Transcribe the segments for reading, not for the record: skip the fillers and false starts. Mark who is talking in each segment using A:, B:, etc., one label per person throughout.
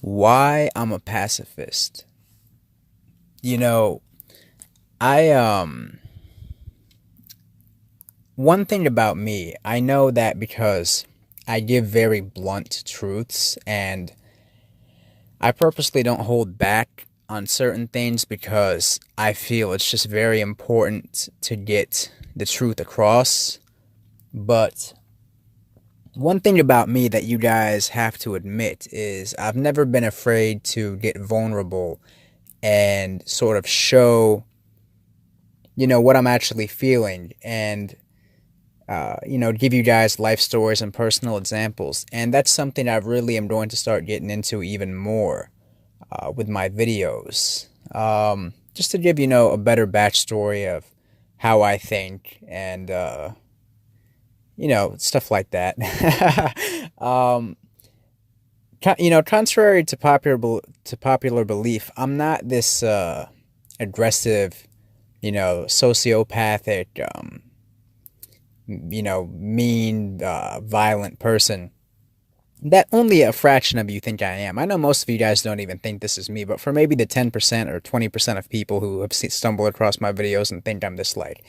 A: Why I'm a pacifist. You know, I one thing about me, I know that because I give very blunt truths and I purposely don't hold back on certain things because I feel it's just very important to get the truth across. But one thing about me that you guys have to admit is I've never been afraid to get vulnerable and sort of show, what I'm actually feeling and, give you guys life stories and personal examples. And that's something I really am going to start getting into even more with my videos. Just to give, a better backstory of how I think and, stuff like that. um, Contrary to popular belief, I'm not this aggressive, sociopathic, mean, violent person that only a fraction of you think I am. I know most of you guys don't even think this is me, but for maybe the 10% or 20% of people who have stumbled across my videos and think I'm this like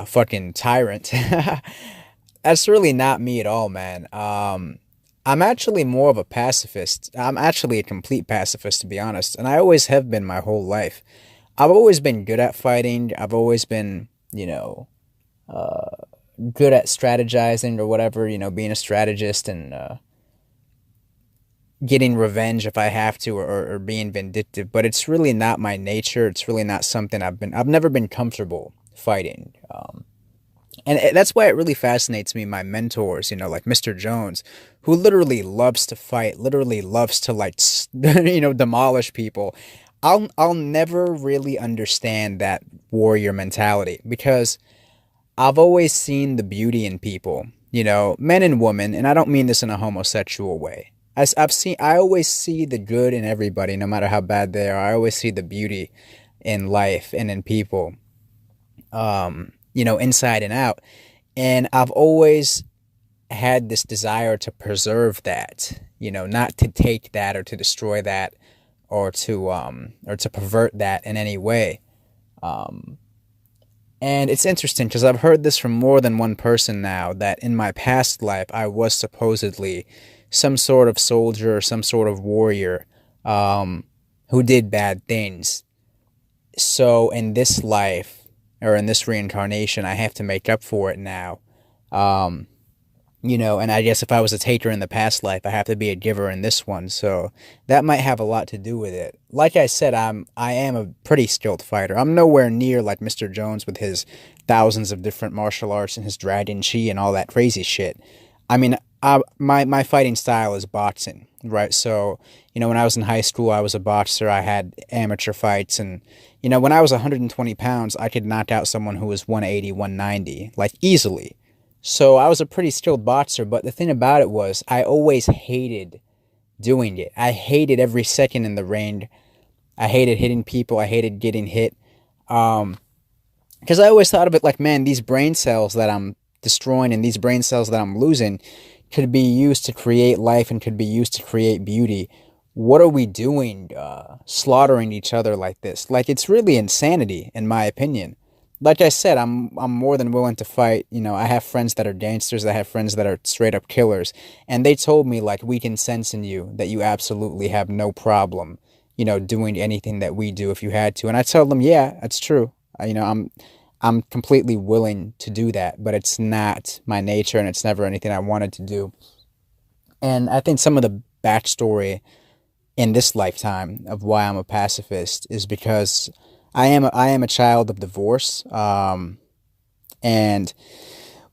A: fucking tyrant, that's really not me at all, man. I'm actually more of a pacifist. I'm actually a complete pacifist, to be honest, and I always have been my whole life. I've always been good at fighting. I've always been, good at strategizing or whatever, being a strategist and getting revenge if I have to, or being vindictive. But it's really not my nature. It's really not something I've never been comfortable fighting. And that's why it really fascinates me, my mentors, like Mr. Jones, who literally loves to fight, literally loves to like, demolish people. I'll never really understand that warrior mentality because I've always seen the beauty in people, men and women, and I don't mean this in a homosexual way. As I always see the good in everybody, no matter how bad they are. I always see the beauty in life and in people, inside and out. And I've always had this desire to preserve that, not to take that or to destroy that or to pervert that in any way. And it's interesting because I've heard this from more than one person now that in my past life I was supposedly some sort of soldier or some sort of warrior who did bad things. So in this life or in this reincarnation, I have to make up for it now. Um, and I guess if I was a taker in the past life, I have to be a giver in this one. So that might have a lot to do with it. Like I said, I am a pretty skilled fighter. I'm nowhere near like Mr. Jones with his thousands of different martial arts and his dragon chi and all that crazy shit. I mean, my fighting style is boxing, right? So, when I was in high school, I was a boxer. I had amateur fights, and when I was 120 pounds, I could knock out someone who was 180, 190, like easily. So I was a pretty skilled boxer, but the thing about it was I always hated doing it. I hated every second in the ring. I hated hitting people. I hated getting hit. Because I always thought of it like, man, these brain cells that I'm destroying and these brain cells that I'm losing could be used to create life and could be used to create beauty. What are we doing, slaughtering each other like this? Like, it's really insanity, in my opinion. Like I said, I'm more than willing to fight. I have friends that are gangsters. I have friends that are straight up killers, and they told me like we can sense in you that you absolutely have no problem, doing anything that we do if you had to. And I tell them, yeah, that's true. I'm completely willing to do that, but it's not my nature, and it's never anything I wanted to do. And I think some of the backstory in this lifetime of why I'm a pacifist is because I am a child of divorce, and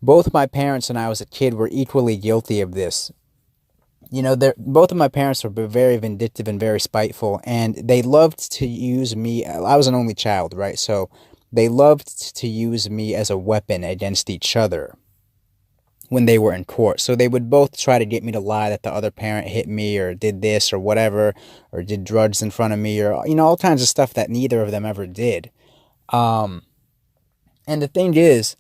A: both my parents when I was a kid were equally guilty of this. Both of my parents were very vindictive and very spiteful, and they loved to use me. I was an only child, right? So they loved to use me as a weapon against each other when they were in court. So they would both try to get me to lie that the other parent hit me or did this or whatever, or did drugs in front of me, or, all kinds of stuff that neither of them ever did. Um, and the thing is,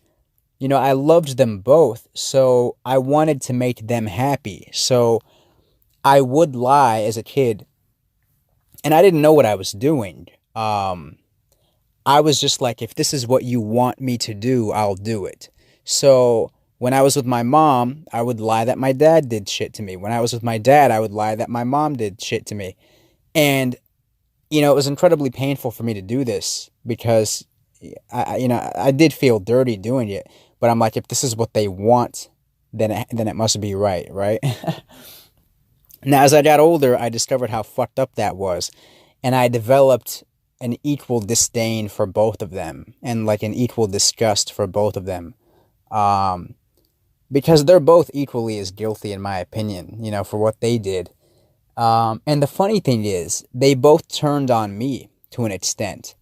A: I loved them both, so I wanted to make them happy. So I would lie as a kid And I didn't know what I was doing. I was just like, if this is what you want me to do, I'll do it. So when I was with my mom, I would lie that my dad did shit to me. When I was with my dad, I would lie that my mom did shit to me. And, it was incredibly painful for me to do this because I did feel dirty doing it. But I'm like, if this is what they want, then it must be right, right? Now, as I got older, I discovered how fucked up that was. And I developed an equal disdain for both of them and like an equal disgust for both of them. Because they're both equally as guilty, in my opinion, for what they did. And the funny thing is, they both turned on me to an extent.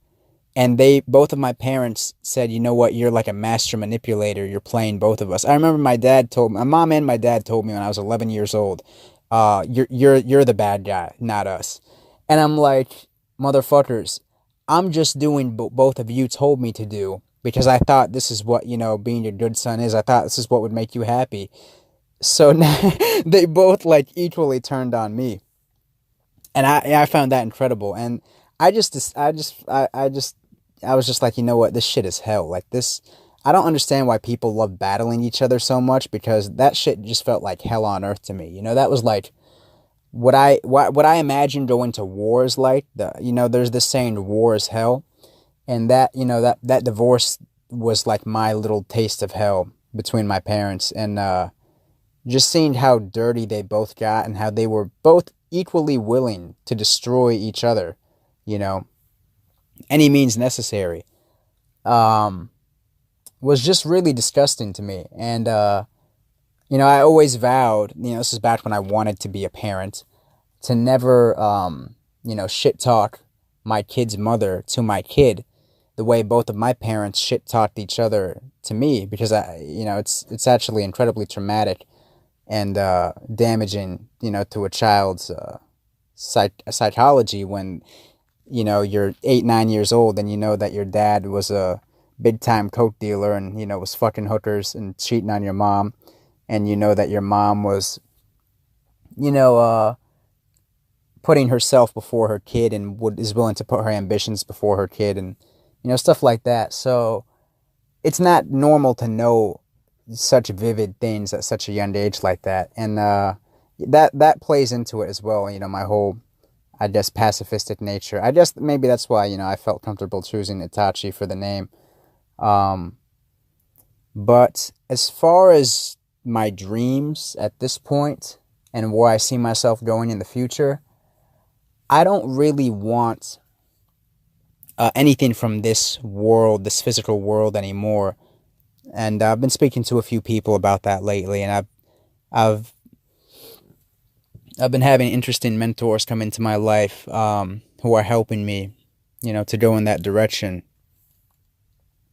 A: And both of my parents said, you know what, you're like a master manipulator. You're playing both of us. I remember my mom and my dad told me when I was 11 years old, you're the bad guy, not us. And I'm like, motherfuckers, I'm just doing what both of you told me to do because I thought this is what, being a good son is. I thought this is what would make you happy. So now they both like equally turned on me. And I found that incredible. And I was just like, you know what, this shit is hell. Like this, I don't understand why people love battling each other so much because that shit just felt like hell on earth to me. That was like what I imagine going to war is like. There's this saying, war is hell. And that, that divorce was like my little taste of hell between my parents. And just seeing how dirty they both got and how they were both equally willing to destroy each other, any means necessary, was just really disgusting to me. And, I always vowed, this is back when I wanted to be a parent, to never, shit talk my kid's mother to my kid the way both of my parents shit talked each other to me, because it's actually incredibly traumatic and damaging, to a child's psychology when, you're 8-9 years old and you know that your dad was a big time coke dealer and, was fucking hookers and cheating on your mom. And you know that your mom was, putting herself before her kid and is willing to put her ambitions before her kid and, stuff like that. So it's not normal to know such vivid things at such a young age like that. And that plays into it as well, my whole, I guess, pacifistic nature. I guess maybe that's why, I felt comfortable choosing Itachi for the name. But as far as my dreams at this point and where I see myself going in the future, I don't really want anything from this world, this physical world anymore. And I've been speaking to a few people about that lately, and I've been having interesting mentors come into my life who are helping me, to go in that direction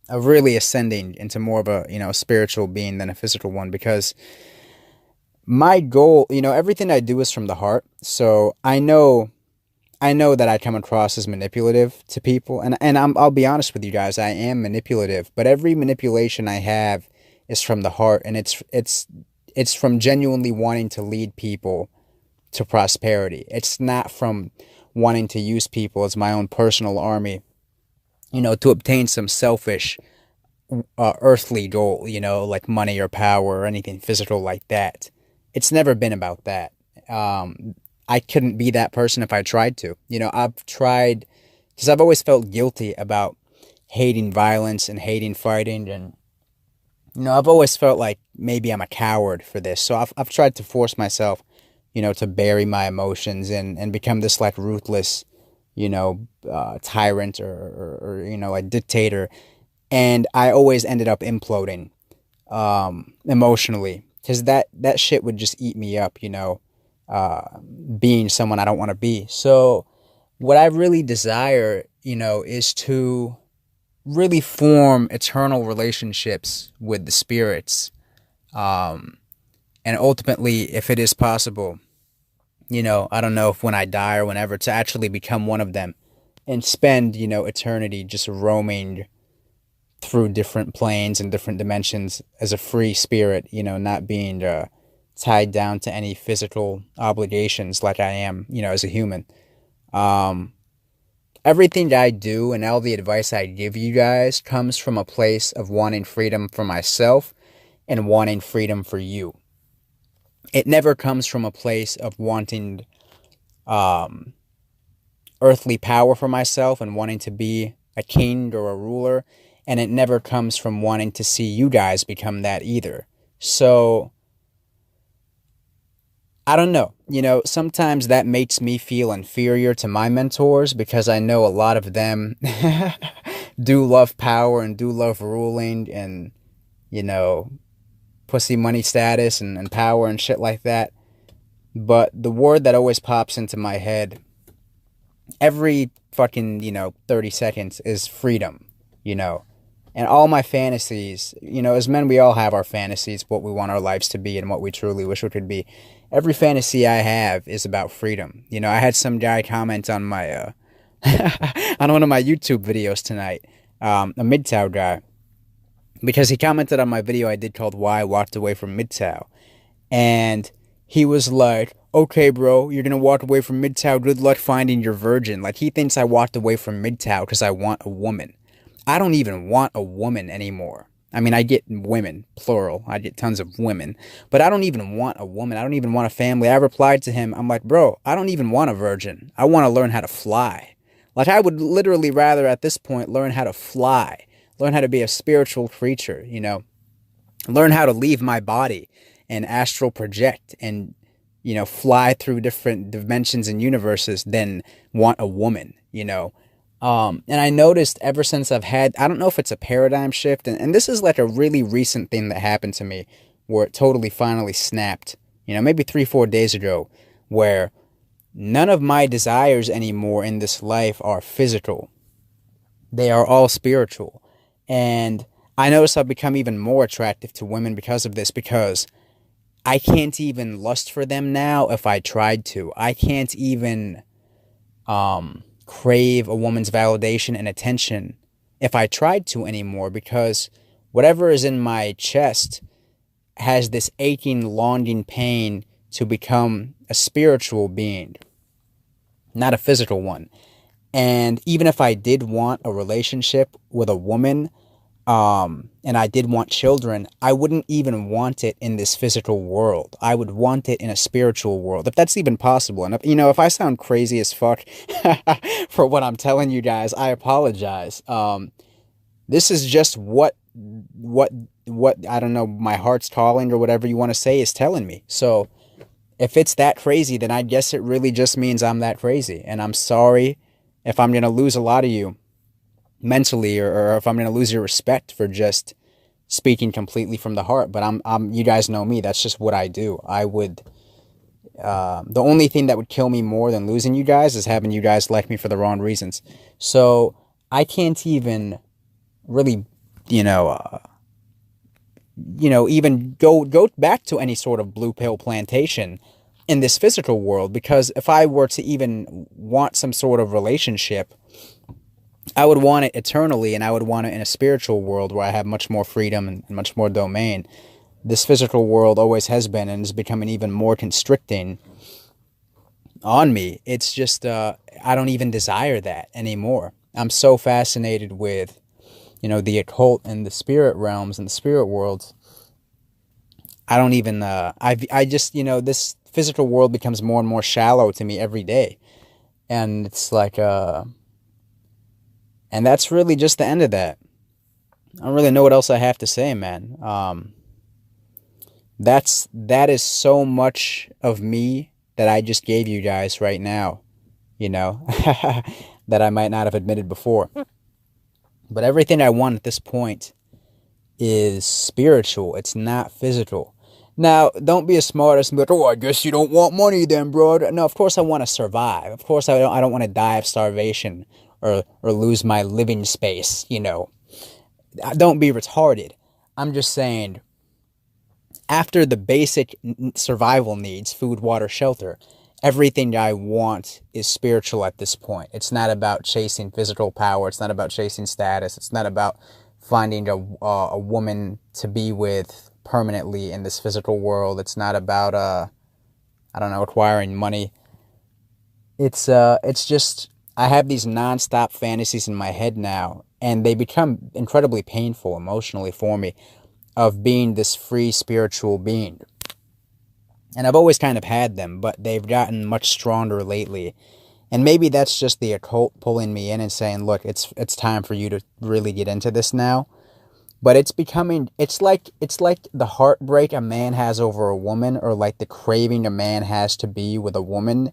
A: of really ascending into more of a, spiritual being than a physical one, because my goal, everything I do is from the heart. So I know that I come across as manipulative to people, and I'll be honest with you guys, I am manipulative, but every manipulation I have is from the heart, and it's from genuinely wanting to lead people to prosperity. It's not from wanting to use people as my own personal army, to obtain some selfish earthly goal, like money or power or anything physical like that. It's never been about that. I couldn't be that person if I tried to. I've tried, because I've always felt guilty about hating violence and hating fighting, and I've always felt like maybe I'm a coward for this. So I've tried to force myself, to bury my emotions and become this like ruthless, tyrant or a dictator. And I always ended up imploding emotionally, because that shit would just eat me up, being someone I don't want to be. So what I really desire, is to really form eternal relationships with the spirits. And ultimately, if it is possible, I don't know if when I die or whenever, to actually become one of them and spend, eternity just roaming through different planes and different dimensions as a free spirit, not being tied down to any physical obligations like I am, as a human. Everything that I do and all the advice I give you guys comes from a place of wanting freedom for myself and wanting freedom for you. It never comes from a place of wanting earthly power for myself and wanting to be a king or a ruler, and it never comes from wanting to see you guys become that either. So, I don't know. Sometimes that makes me feel inferior to my mentors because I know a lot of them do love power and do love ruling and, pussy money status and power and shit like that. But the word that always pops into my head every fucking, 30 seconds is freedom, And all my fantasies, as men, we all have our fantasies, what we want our lives to be and what we truly wish it could be. Every fantasy I have is about freedom. I had some guy comment on my, on one of my YouTube videos tonight, a MGTOW guy, because he commented on my video I did called Why I Walked Away from MGTOW. And he was like, okay, bro, you're going to walk away from MGTOW. Good luck finding your virgin. Like, he thinks I walked away from MGTOW because I want a woman. I don't even want a woman anymore. I mean, I get women, plural. I get tons of women. But I don't even want a woman. I don't even want a family. I replied to him, I'm like, bro, I don't even want a virgin. I want to learn how to fly. Like, I would literally rather at this point learn how to fly. Learn how to be a spiritual creature, Learn how to leave my body and astral project and, fly through different dimensions and universes than want a woman, And I noticed ever since I don't know if it's a paradigm shift, and this is like a really recent thing that happened to me where it totally finally snapped, maybe 3-4 days ago, where none of my desires anymore in this life are physical. They are all spiritual. And I noticed I've become even more attractive to women because of this, because I can't even lust for them now if I tried to. I can't even crave a woman's validation and attention if I tried to anymore, because whatever is in my chest has this aching, longing pain to become a spiritual being, not a physical one. And even if I did want a relationship with a woman, and I did want children, I wouldn't even want it in this physical world. I would want it in a spiritual world, if that's even possible. And if I sound crazy as fuck for what I'm telling you guys, I apologize. This is just what I don't know, my heart's calling or whatever you want to say is telling me. So if it's that crazy, then I guess it really just means I'm that crazy. And I'm sorry if I'm going to lose a lot of you mentally, or if I'm going to lose your respect for just speaking completely from the heart. But you guys know me. That's just what I do. I would, the only thing that would kill me more than losing you guys is having you guys like me for the wrong reasons. So I can't even really, even go back to any sort of blue pill plantation in this physical world, because if I were to even want some sort of relationship, I would want it eternally, and I would want it in a spiritual world where I have much more freedom and much more domain. This physical world always has been and is becoming even more constricting on me. It's just, I don't even desire that anymore. I'm so fascinated with, the occult and the spirit realms and the spirit worlds. I don't even, I just, this physical world becomes more and more shallow to me every day. And it's like, and that's really just the end of that. I don't really know what else I have to say, man. That is so much of me that I just gave you guys right now, that I might not have admitted before. But everything I want at this point is spiritual. It's not physical. Now, don't be a smartass and be like, oh, I guess you don't want money then, bro. No, of course I want to survive. Of course I don't want to die of starvation or lose my living space, Don't be retarded. I'm just saying, after the basic survival needs, food, water, shelter, everything I want is spiritual at this point. It's not about chasing physical power. It's not about chasing status. It's not about finding a woman to be with permanently in this physical world. It's not about, acquiring money. It's just I have these nonstop fantasies in my head now, and they become incredibly painful emotionally for me, of being this free spiritual being. And I've always kind of had them, but they've gotten much stronger lately. And maybe that's just the occult pulling me in and saying, "Look, it's time for you to really get into this now." But it's like the heartbreak a man has over a woman, or like the craving a man has to be with a woman,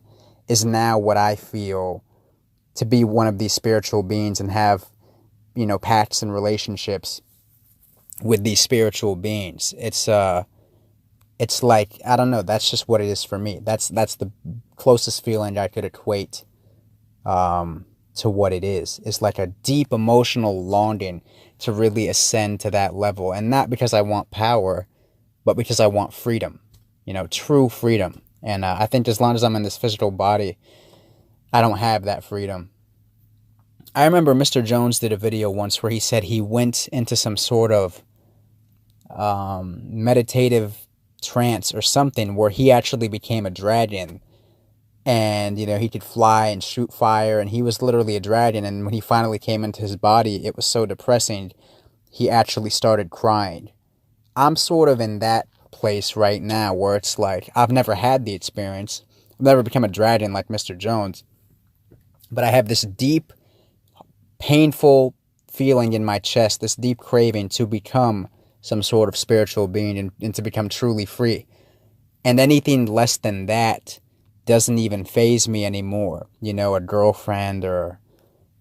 A: is now what I feel to be one of these spiritual beings, and have, pacts and relationships with these spiritual beings. It's like, I don't know, that's just what it is for me. That's the closest feeling I could equate to what it is. It's like a deep emotional longing to really ascend to that level, and not because I want power, but because I want freedom, true freedom. And I think as long as I'm in this physical body, I don't have that freedom. I remember Mr. Jones did a video once where he said he went into some sort of meditative trance or something, where he actually became a dragon, and he could fly and shoot fire, and he was literally a dragon. And when he finally came into his body, it was so depressing, he actually started crying. I'm sort of in that place right now, where it's like, I've never had the experience, I've never become a dragon like Mr. Jones, but I have this deep, painful feeling in my chest, this deep craving to become some sort of spiritual being, and to become truly free. And anything less than that doesn't even faze me anymore. A girlfriend, or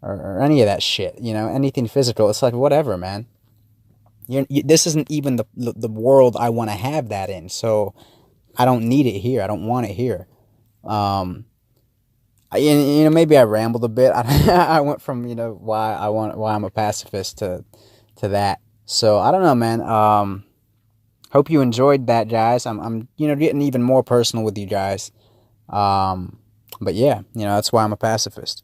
A: any of that shit. Anything physical. It's like, whatever, man. This isn't even the world I want to have that in. So I don't need it here. I don't want it here. Maybe I rambled a bit. I went from why I'm a pacifist to that. So I don't know, man. Hope you enjoyed that, guys. I'm getting even more personal with you guys. But yeah, that's why I'm a pacifist.